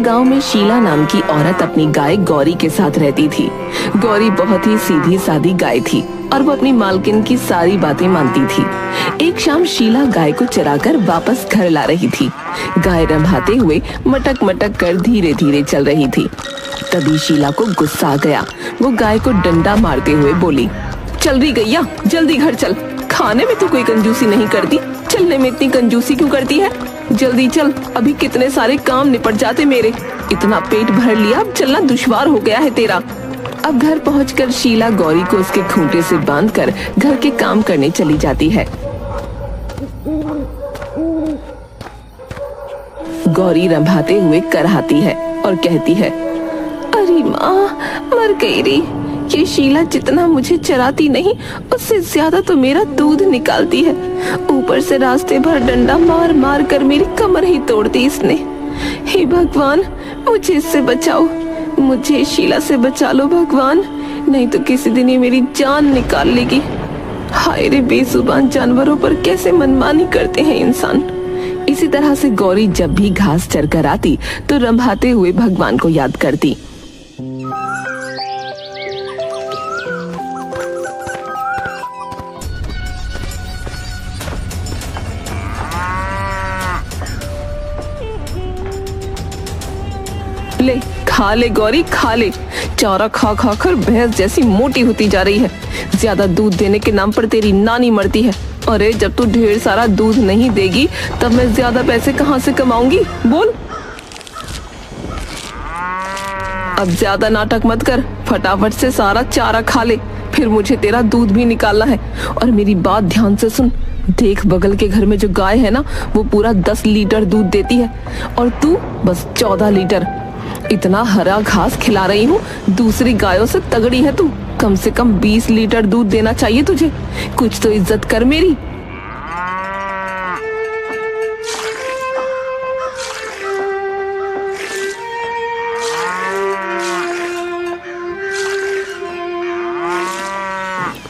गांव में शीला नाम की औरत अपनी गाय गौरी के साथ रहती थी। गौरी बहुत ही सीधी सादी गाय थी और वो अपनी मालकिन की सारी बातें मानती थी। एक शाम शीला गाय को चराकर वापस घर ला रही थी। गाय रंभाते हुए मटक मटक कर धीरे धीरे चल रही थी। तभी शीला को गुस्सा आ गया। वो गाय को डंडा मारते हुए बोली, चल रही गैया, जल्दी घर चल। खाने में तो कोई कंजूसी नहीं करती, चलने में इतनी कंजूसी क्यों करती है? जल्दी चल, अभी कितने सारे काम निपट जाते मेरे। इतना पेट भर लिया, अब चलना दुश्वार हो गया है तेरा। अब घर पहुंचकर शीला गौरी को उसके खूंटे से बांधकर घर के काम करने चली जाती है। गौरी रंभाते हुए करहाती है और कहती है, अरे माँ, मर गई री। ये शीला जितना मुझे चराती नहीं, उससे ज्यादा तो मेरा दूध निकालती है। ऊपर से रास्ते भर डंडा मार मार कर मेरी कमर ही तोड़ दी इसने। हे भगवान, मुझे इससे बचाओ, मुझे शीला से बचा लो भगवान, नहीं तो किसी दिन ये मेरी जान निकाल लेगी। हाय रे, बेजुबान जानवरों पर कैसे मनमानी करते हैं इंसान। इसी तरह से गौरी जब भी घास चरकर आती तो रंभाते हुए भगवान को याद करती। ले, खा ले गौरी, खा ले। चारा खा खा कर भैंस जैसी मोटी होती जा रही है। ज्यादा दूध देने के नाम पर तेरी नानी मरती है। अरे जब तू ढेर सारा दूध नहीं देगी तब मैं ज्यादा पैसे कहाँ से कमाऊंगी? बोल। अब ज्यादा नाटक मत कर, फटाफट से सारा चारा खा ले, फिर मुझे तेरा दूध भी निकालना है। और मेरी बात ध्यान से सुन, देख बगल के घर में जो गाय है ना, वो पूरा 10 लीटर दूध देती है और तू बस 14 लीटर। इतना हरा घास खिला रही हूँ, दूसरी गायों से तगड़ी है तू। कम से कम 20 लीटर दूध देना चाहिए तुझे। कुछ तो इज्जत कर मेरी।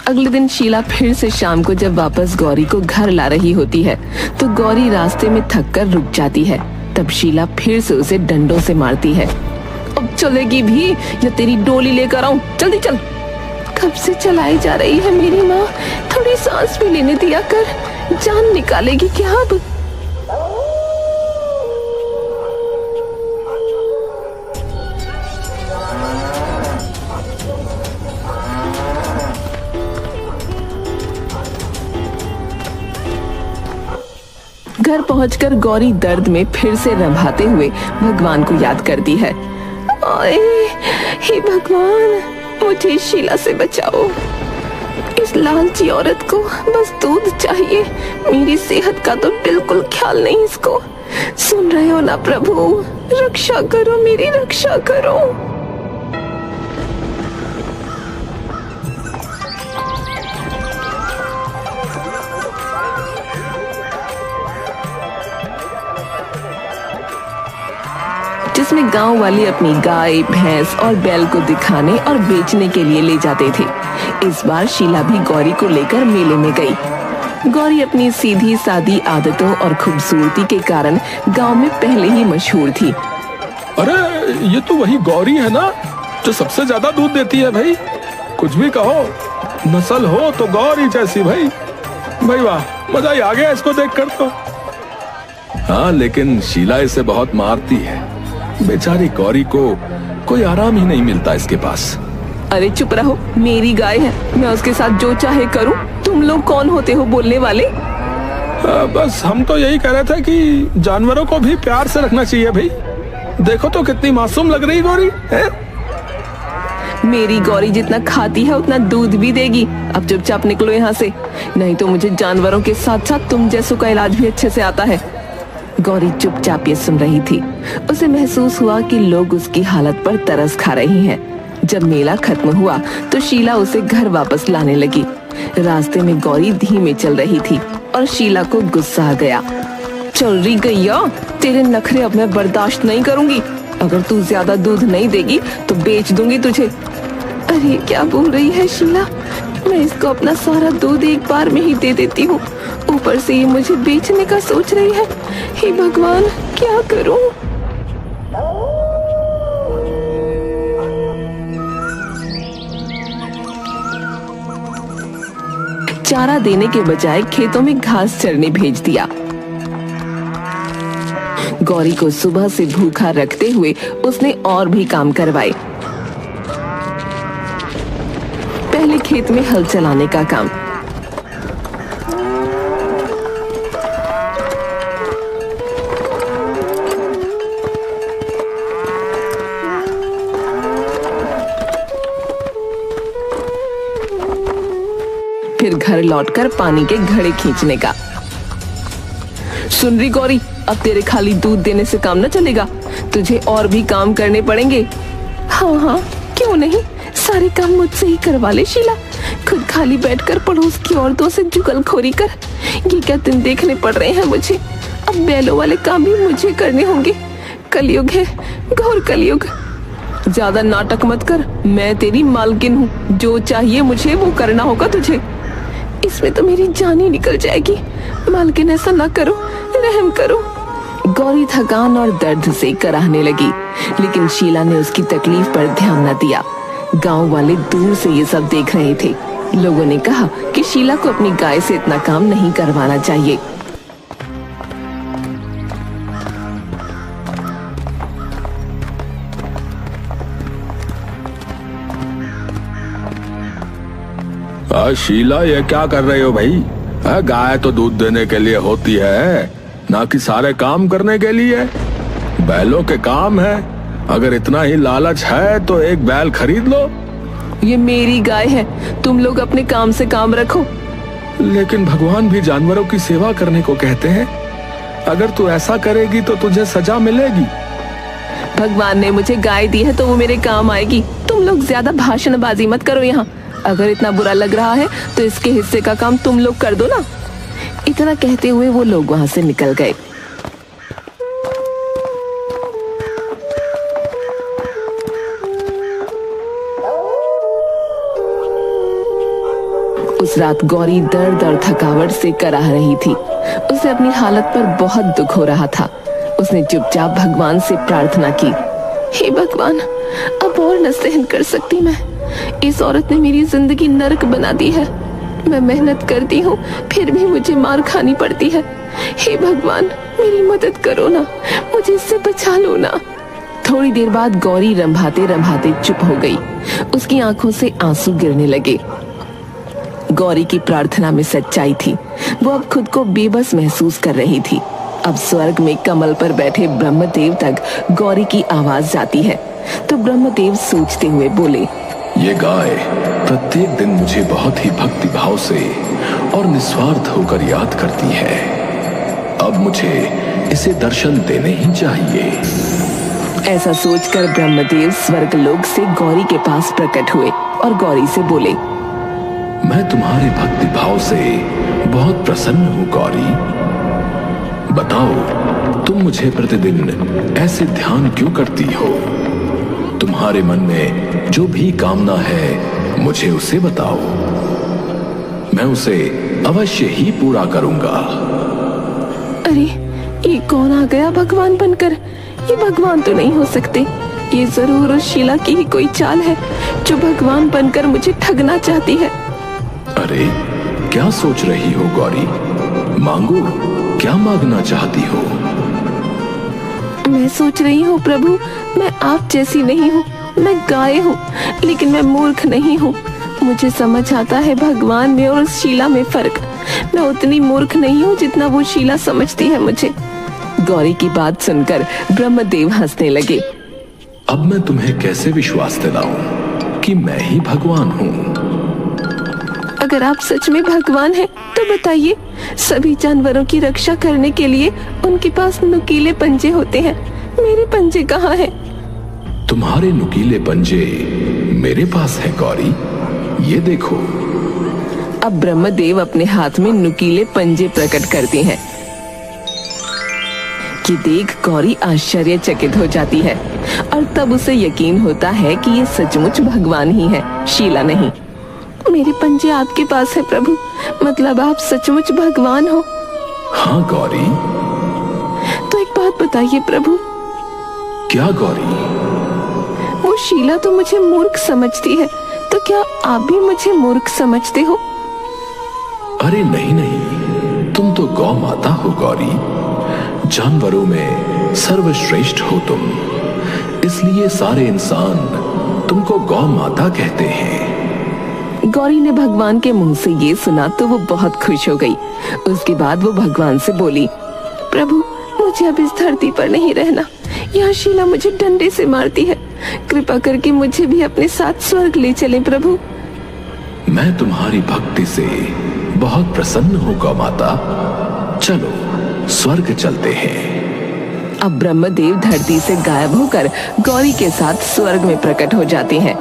अगले दिन शीला फिर से शाम को जब वापस गौरी को घर ला रही होती है तो गौरी रास्ते में थक कर रुक जाती है। तब शीला फिर से उसे डंडों से मारती है। अब चलेगी भी या तेरी डोली लेकर आऊं? जल्दी चल। कब से चलाई जा रही है मेरी माँ, थोड़ी सांस भी लेने दिया कर। जान निकालेगी क्या अब? घर पहुंचकर गौरी दर्द में फिर से रंभाते हुए भगवान को याद करती है। ओए, हे भगवान, मुझे शीला से बचाओ। इस लालची औरत को बस दूध चाहिए, मेरी सेहत का तो बिल्कुल ख्याल नहीं इसको। सुन रहे हो ना प्रभु, रक्षा करो, मेरी रक्षा करो। जिसमें गांव वाले अपनी गाय, भैंस और बैल को दिखाने और बेचने के लिए ले जाते थे। इस बार शीला भी गौरी को लेकर मेले में गई। गौरी अपनी सीधी सादी आदतों और खूबसूरती के कारण गांव में पहले ही मशहूर थी। अरे ये तो वही गौरी है ना जो सबसे ज्यादा दूध देती है भाई। कुछ भी कहो, नस्ल हो तो गौरी जैसी भाई। भाई वाह, मजा ही आ गया इसको देखकर तो। हाँ, लेकिन शीला इसे बहुत मारती है। बेचारी गौरी को कोई आराम ही नहीं मिलता इसके पास। अरे चुप रहो, मेरी गाय है, मैं उसके साथ जो चाहे करूं। तुम लोग कौन होते हो बोलने वाले? बस हम तो यही कह रहे थे कि जानवरों को भी प्यार से रखना चाहिए भाई। देखो तो कितनी मासूम लग रही गौरी है। मेरी गौरी जितना खाती है उतना दूध भी देगी। अब चुपचाप निकलो यहाँ से, नहीं तो मुझे जानवरों के साथ साथ तुम जैसों का इलाज भी अच्छे से आता है। गौरी चुपचाप ये सुन रही थी। उसे महसूस हुआ कि लोग उसकी हालत पर तरस खा रही हैं। जब मेला खत्म हुआ तो शीला उसे घर वापस लाने लगी। रास्ते में गौरी धीमे चल रही थी और शीला को गुस्सा आ गया। चल रही गैया, तेरे नखरे अब मैं बर्दाश्त नहीं करूंगी। अगर तू ज्यादा दूध नहीं देगी तो बेच दूंगी तुझे। अरे क्या बोल रही है शीला, मैं इसको अपना सारा दूध एक बार में ही दे देती हूँ, ऊपर से ये मुझे बेचने का सोच रही है। हे भगवान, क्या करूं? चारा देने के बजाय खेतों में घास चरने भेज दिया। गौरी को सुबह से भूखा रखते हुए उसने और भी काम करवाए। पहले खेत में हल चलाने का काम, फिर घर लौटकर पानी के घड़े खींचने का। सुन रही गौरी, अब तेरे खाली दूध देने से काम न चलेगा, तुझे और भी काम करने पड़ेंगे। हाँ हाँ, क्यों नहीं, सारे काम मुझसे ही करवा ले शीला। खुद खाली बैठकर पड़ोस की औरतों से जुगलखोरी कर, ये क्या दिन देखने पड़ रहे हैं मुझे। अब बैलों वाले काम भी मुझे करने होंगे। कलयुग है, घोर कलयुग। ज्यादा नाटक मत कर, मैं तेरी मालकिन हूँ, जो चाहिए मुझे वो करना होगा तुझे। इसमें तो मेरी जान ही निकल जाएगी। मालकिन ऐसा ना करो, रहम करो। गौरी थकान और दर्द से कराहने लगी, लेकिन शीला ने उसकी तकलीफ पर ध्यान न दिया। गांव वाले दूर से ये सब देख रहे थे। लोगों ने कहा कि शीला को अपनी गाय से इतना काम नहीं करवाना चाहिए। शीला, ये क्या कर रहे हो भाई? गाय तो दूध देने के लिए होती है, ना कि सारे काम करने के लिए। बैलों के काम है। अगर इतना ही लालच है तो एक बैल खरीद लो। ये मेरी गाय है, तुम लोग अपने काम से काम रखो। लेकिन भगवान भी जानवरों की सेवा करने को कहते हैं। अगर तू ऐसा करेगी तो तुझे सजा मिलेगी। भगवान ने मुझे गाय दी है तो वो मेरे काम आएगी। तुम लोग ज्यादा भाषणबाजी मत करो यहाँ। अगर इतना बुरा लग रहा है तो इसके हिस्से का काम तुम लोग कर दो ना। इतना कहते हुए वो लोग वहां से निकल गए। उस रात गौरी दर्द और थकावट से कराह रही थी। उसे अपनी हालत पर बहुत दुख हो रहा था। उसने चुपचाप भगवान से प्रार्थना की, हे भगवान, अब और न सहन कर सकती मैं। इस औरत ने मेरी जिंदगी नरक बना दी है। मैं मेहनत करती हूँ फिर भी मुझे मार खानी पड़ती है। हे भगवान, मेरी मदद करो ना, मुझे इससे बचा लो ना। थोड़ी देर बाद गौरी रंभाते रंभाते चुप हो गई। उसकी आंखों से आंसू गिरने लगे। गौरी की प्रार्थना में सच्चाई थी। वो अब खुद को बेबस महसूस कर रही थी। अब स्वर्ग में कमल पर बैठे ब्रह्मदेव तक गौरी की आवाज जाती है। तो ब्रह्मदेव सोचते हुए बोले, ये गाय प्रत्येक दिन मुझे बहुत ही भक्ति भाव से और निस्वार्थ होकर याद करती है। अब मुझे इसे दर्शन देने ही चाहिए। ऐसा सोचकर ब्रह्मदेव स्वर्गलोक से गौरी के पास प्रकट हुए और गौरी से बोले, मैं तुम्हारे भक्ति भाव से बहुत प्रसन्न हूँ गौरी। बताओ, तुम मुझे प्रतिदिन ऐसे ध्यान क्यों करती हो? तुम्हारे मन में जो भी कामना है मुझे उसे बताओ, मैं उसे अवश्य ही पूरा करूंगा। अरे, ये कौन आ गया भगवान बनकर? ये भगवान तो नहीं हो सकते। ये जरूर उस शीला की ही कोई चाल है जो भगवान बनकर मुझे ठगना चाहती है। अरे, क्या सोच रही हो गौरी? मांगो, क्या मांगना चाहती हो? मैं सोच रही हूँ प्रभु, मैं आप जैसी नहीं हूँ। मैं गाय हूँ, लेकिन मैं मूर्ख नहीं हूँ। मुझे समझ आता है भगवान में और उस शीला में फर्क। मैं उतनी मूर्ख नहीं हूँ जितना वो शीला समझती है मुझे। गौरी की बात सुनकर ब्रह्मदेव हंसने लगे। अब मैं तुम्हें कैसे विश्वास दिलाऊं कि मैं ही भगवान हूँ? अगर आप सच में भगवान हैं, तो बताइए, सभी जानवरों की रक्षा करने के लिए उनके पास नुकीले पंजे होते हैं। मेरे पंजे कहाँ हैं? तुम्हारे नुकीले पंजे मेरे पास हैं गौरी, ये देखो। अब ब्रह्मदेव अपने हाथ में नुकीले पंजे प्रकट करते हैं कि देख गौरी आश्चर्यचकित हो जाती है और तब उसे यकीन होता है कि ये सचमुच भगवान ही है, शीला नहीं। मेरे पंजे आपके पास है प्रभु, मतलब आप सचमुच भगवान हो? हाँ गौरी। तो एक बात बताइए प्रभु। क्या गौरी? वो शीला तो मुझे मूर्ख समझती है, तो क्या आप भी मुझे मूर्ख समझते हो? अरे नहीं नहीं, तुम तो गौ माता हो गौरी। जानवरों में सर्वश्रेष्ठ हो तुम, इसलिए सारे इंसान तुमको गौ माता कहते हैं। गौरी ने भगवान के मुंह से ये सुना तो वो बहुत खुश हो गई। उसके बाद वो भगवान से बोली, प्रभु मुझे अब इस धरती पर नहीं रहना, यहाँ शीला मुझे डंडे से मारती है, कृपा करके मुझे भी अपने साथ स्वर्ग ले चलें प्रभु। मैं तुम्हारी भक्ति से बहुत प्रसन्न हूँ गौ माता, चलो स्वर्ग चलते हैं। अब ब्रह्मदेव धरती से गायब होकर गौरी के साथ स्वर्ग में प्रकट हो जाते हैं।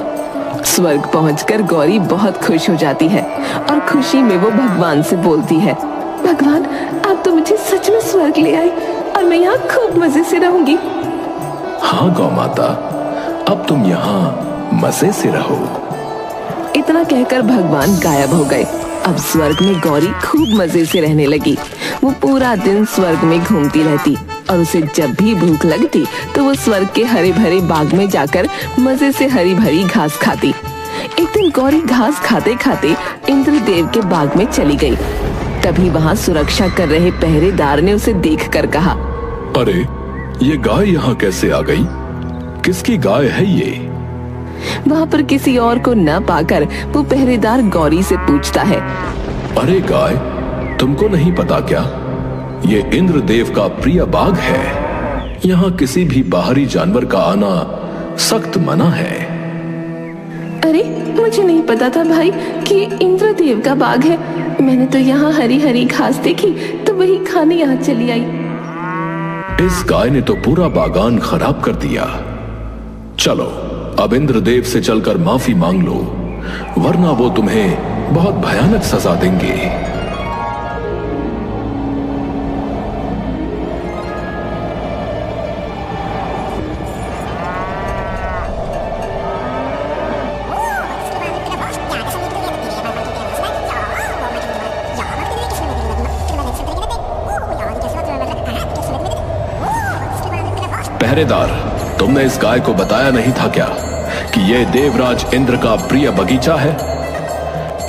स्वर्ग पहुंचकर गौरी बहुत खुश हो जाती है और खुशी में वो भगवान से बोलती है, भगवान आप तो मुझे सच में स्वर्ग ले आए और मैं यहाँ खूब मजे से रहूंगी। हाँ गौ माता, अब तुम यहाँ मजे से रहो। इतना कहकर भगवान गायब हो गए। अब स्वर्ग में गौरी खूब मजे से रहने लगी। वो पूरा दिन स्वर्ग में घूमती रहती और उसे जब भी भूख लगती तो वो स्वर्ग के हरे भरे बाग में जाकर मजे से हरी भरी घास खाती। एक दिन गौरी घास खाते खाते इंद्रदेव के बाग में चली गई। तभी वहाँ सुरक्षा कर रहे पहरेदार ने उसे देखकर कहा, अरे ये गाय यहाँ कैसे आ गई? किसकी गाय है ये? वहाँ पर किसी और को न पाकर वो पहरेदार गौरी से पूछता है, अरे गाय, तुमको नहीं पता क्या? ये इंद्रदेव का प्रिय बाग है। यहाँ किसी भी बाहरी जानवर का आना सख्त मना है। अरे मुझे नहीं पता था भाई कि इंद्रदेव का बाग है। मैंने तो यहाँ हरी हरी घास देखी तो वही खाने यहाँ चली आई। इस गाय ने तो पूरा बागान खराब कर दिया। चलो अब इंद्रदेव से चलकर माफी मांग लो, वरना वो तुम्हें बहुत भयानक सजा देंगे। पहरेदार, तुमने इस गाय को बताया नहीं था क्या कि यह देवराज इंद्र का प्रिय बगीचा है?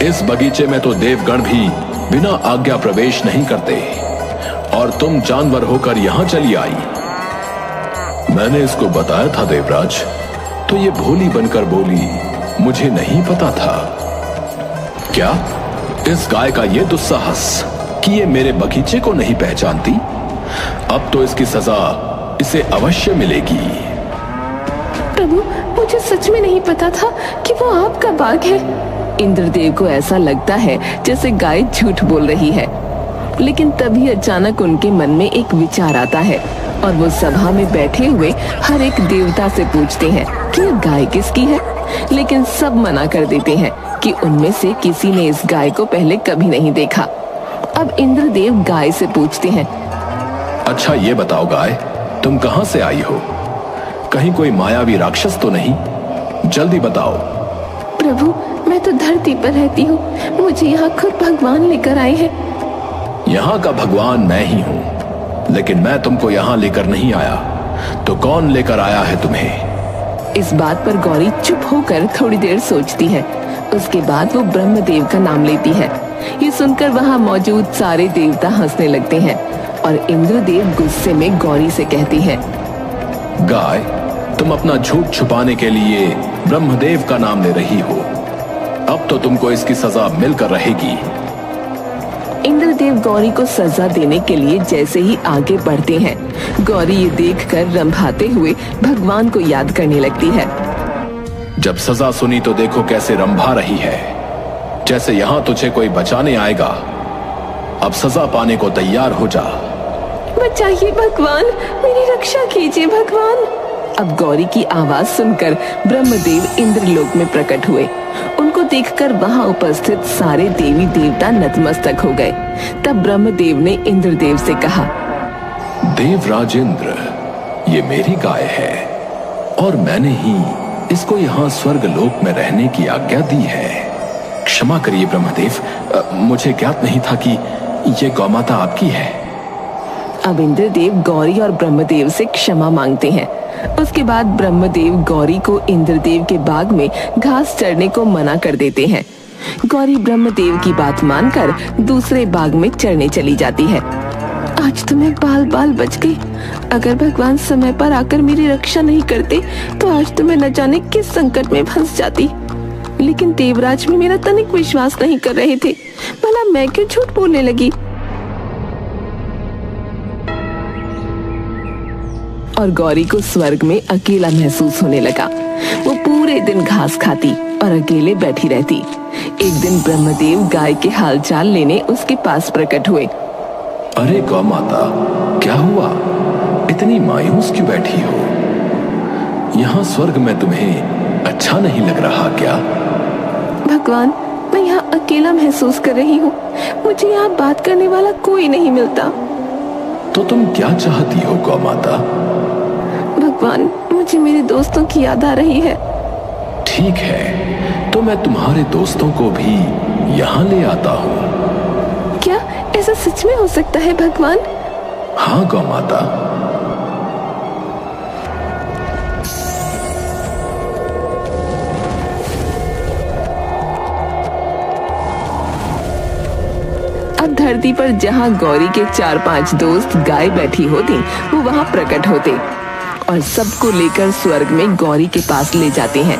इस बगीचे में तो देवगण भी बिना आज्ञा प्रवेश नहीं करते और तुम जानवर होकर यहां चली आई। मैंने इसको बताया था देवराज, तो ये भोली बनकर बोली मुझे नहीं पता था। क्या इस गाय का ये दुस्साहस कि ये मेरे बगीचे को नहीं पहचानती? अब तो इसकी सजा इसे अवश्य मिलेगी। प्रभु मुझे सच में नहीं पता था कि वो आपका बाग है। इंद्रदेव को ऐसा लगता है जैसे गाय झूठ बोल रही है, लेकिन तभी अचानक उनके मन में एक विचार आता है और वो सभा में बैठे हुए हर एक देवता से पूछते हैं कि ये गाय किसकी है, लेकिन सब मना कर देते हैं कि उनमें से किसी ने इस गाय को पहले कभी नहीं देखा। अब इंद्रदेव गाय से पूछते हैं, अच्छा ये बताओ गाय, तुम कहां से आई हो? कहीं कोई मायावी राक्षस तो नहीं? जल्दी बताओ। प्रभु मैं तो धरती पर रहती हूँ, मुझे यहाँ खुद भगवान लेकर आए हैं। यहाँ का भगवान मैं ही हूँ, लेकिन मैं तुमको यहाँ लेकर नहीं आया, तो कौन लेकर आया है तुम्हें? इस बात पर गौरी चुप होकर थोड़ी देर सोचती है। उसके बाद वो ब्रह्मदेव का नाम लेती है। ये सुनकर वहाँ मौजूद सारे देवता हंसने लगते हैं और इंद्रदेव गुस्से में गौरी से कहती है, गाय, तुम अपना झूठ छुपाने के लिए ब्रह्मदेव का नाम ले रही हो। अब तो तुमको इसकी सजा मिलकर रहेगी। इंद्रदेव गौरी को सजा देने के लिए जैसे ही आगे बढ़ते हैं, गौरी ये देखकर रंभाते हुए भगवान को याद करने लगती है। जब सजा सुनी तो देखो कैसे रंभा रही है, जैसे यहां तुझे कोई बचाने आएगा। अब सजा पाने को तैयार हो जा। बचाइए भगवान, मेरी रक्षा कीजिए भगवान। अब गौरी की आवाज सुनकर ब्रह्मदेव इंद्रलोक में प्रकट हुए। उनको देखकर वहां उपस्थित सारे देवी देवता नतमस्तक हो गए। तब ब्रह्मदेव ने इंद्रदेव से कहा, देवराज इंद्र, ये मेरी गाय है और मैंने ही इसको यहाँ स्वर्ग लोक में रहने की आज्ञा दी है। क्षमा करिए ब्रह्मदेव, मुझे ज्ञात नहीं था कि ये गौमाता आपकी है। अब इंद्रदेव गौरी और ब्रह्मदेव से क्षमा मांगते हैं। उसके बाद ब्रह्मदेव गौरी को इंद्रदेव के बाग में घास चरने को मना कर देते हैं गौरी ब्रह्मदेव की बात मानकर दूसरे बाग में चढ़ने चली जाती है। आज तो मैं बाल बाल बच गई। अगर भगवान समय पर आकर मेरी रक्षा नहीं करते तो आज तो मैं न जाने किस संकट में फंस जाती। लेकिन देवराज भी मेरा तनिक विश्वास नहीं कर रहे थे। भला मैं क्यों झूठ बोलने लगी। और गौरी को स्वर्ग में अकेला महसूस होने लगा। वो पूरे दिन घास खाती और अकेले बैठी रहती। एक दिन ब्रह्मदेव गाय के हालचाल लेने उसके पास प्रकट हुए। अरे गौ माता, क्या हुआ? इतनी मायूस क्यों बैठी हो? यहाँ स्वर्ग में तुम्हें अच्छा नहीं लग रहा क्या? भगवान, मैं यहाँ अकेला महसूस कर रही हूँ। मुझे यहाँ बात करने वाला कोई नहीं मिलता। तो तुम क्या चाहती हो गौ माता? भगवान, मुझे मेरे दोस्तों की याद आ रही है। ठीक है, तो मैं तुम्हारे दोस्तों को भी यहाँ ले आता हूँ। क्या ऐसा सच में हो सकता है भगवान? हाँ गौ माता। अब धरती पर जहाँ गौरी के 4-5 दोस्त गाय बैठी होती, वो वहाँ प्रकट होते और सबको लेकर स्वर्ग में गौरी के पास ले जाते हैं।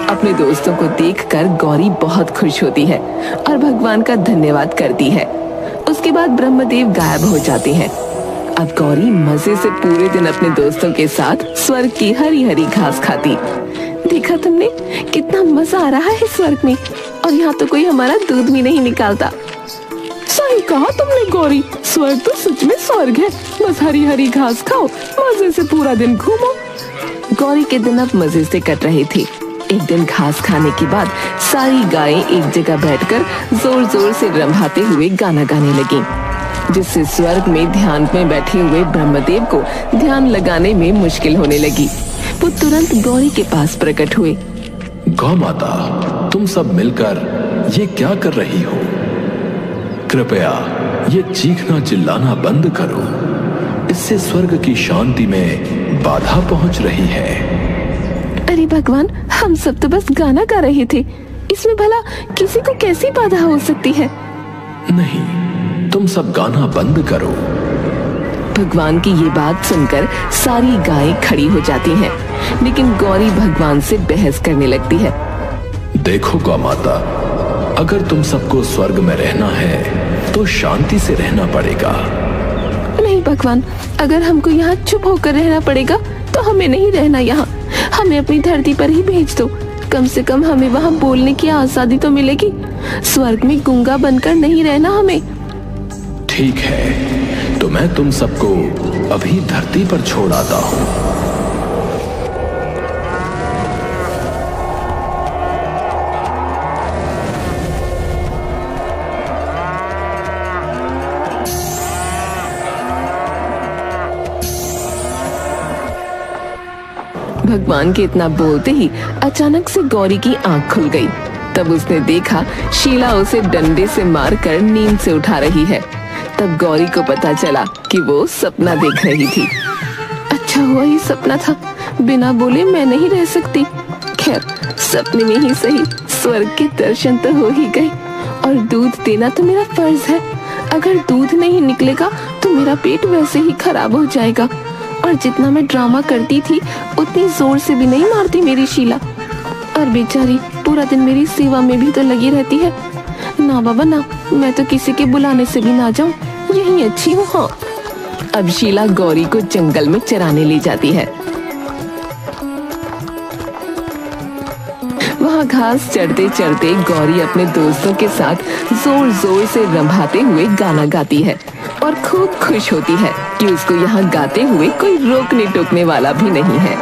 अपने दोस्तों को देखकर गौरी बहुत खुश होती है और भगवान का धन्यवाद करती है। उसके बाद ब्रह्मदेव गायब हो जाते हैं। अब गौरी मजे से पूरे दिन अपने दोस्तों के साथ स्वर्ग की हरी हरी घास खाती। देखा तुमने कितना मजा आ रहा है स्वर्ग में, और यहाँ तो कोई हमारा दूध भी नहीं निकालता। सही कहा तुमने गौरी, स्वर्ग तो सच में स्वर्ग है। बस हरी हरी घास खाओ, मजे से पूरा दिन घूमो। गौरी के दिन अब मजे से कट रहे थे। एक दिन घास खाने के बाद सारी गायें एक जगह बैठकर जोर जोर से रंभाते हुए गाना गाने लगी, जिससे स्वर्ग में ध्यान में बैठे हुए ब्रह्मदेव को ध्यान लगाने में मुश्किल होने लगी। वो तुरंत गौरी के पास प्रकट हुए। गौ माता, तुम सब मिलकर ये क्या कर रही हो? कृपया ये चीखना चिल्लाना बंद करो। इससे स्वर्ग की शांति में बाधा पहुंच रही है। अरे भगवान, हम सब तो बस गाना गा रहे थे। इसमें भला किसी को कैसी बाधा हो सकती है? नहीं, तुम सब गाना बंद करो। भगवान की ये बात सुनकर सारी गायें खड़ी हो जाती हैं, लेकिन गौरी भगवान से बहस करने लगती है। देखो गौ माता, अगर तुम सबको स्वर्ग में रहना है तो शांति से रहना पड़ेगा। नहीं भगवान, अगर हमको यहाँ चुप होकर रहना पड़ेगा तो हमें नहीं रहना यहाँ। हमें अपनी धरती पर ही भेज दो। कम से कम हमें वहाँ बोलने की आजादी तो मिलेगी। स्वर्ग में गूंगा बनकर नहीं रहना हमें। ठीक है, तो मैं तुम सबको अभी धरती पर छोड़ आता हूँ। भगवान के इतना बोलते ही अचानक से गौरी की आंख खुल गई। तब उसने देखा शीला उसे डंडे से मारकर नींद से उठा रही है। तब गौरी को पता चला कि वो सपना देख रही थी। अच्छा हुआ ये सपना था, बिना बोले मैं नहीं रह सकती। खैर, सपने में ही सही, स्वर्ग के दर्शन तो हो ही गए। और दूध देना तो मेरा फर्ज है। अगर दूध नहीं निकलेगा तो मेरा पेट वैसे ही खराब हो जाएगा। और जितना मैं ड्रामा करती थी उतनी जोर से भी नहीं मारती मेरी शीला। और बेचारी पूरा दिन मेरी सेवा में भी तो लगी रहती है। ना बाबा ना, मैं तो किसी के बुलाने से भी ना जाऊं, यही अच्छी हूँ। हाँ। अब शीला गौरी को जंगल में चराने ले जाती है। वहाँ घास चढ़ते चढ़ते गौरी अपने दोस्तों के साथ जोर जोर से रंभाते हुए गाना गाती है और खूब खुश होती है कि उसको यहाँ गाते हुए कोई रोकने टोकने वाला भी नहीं है।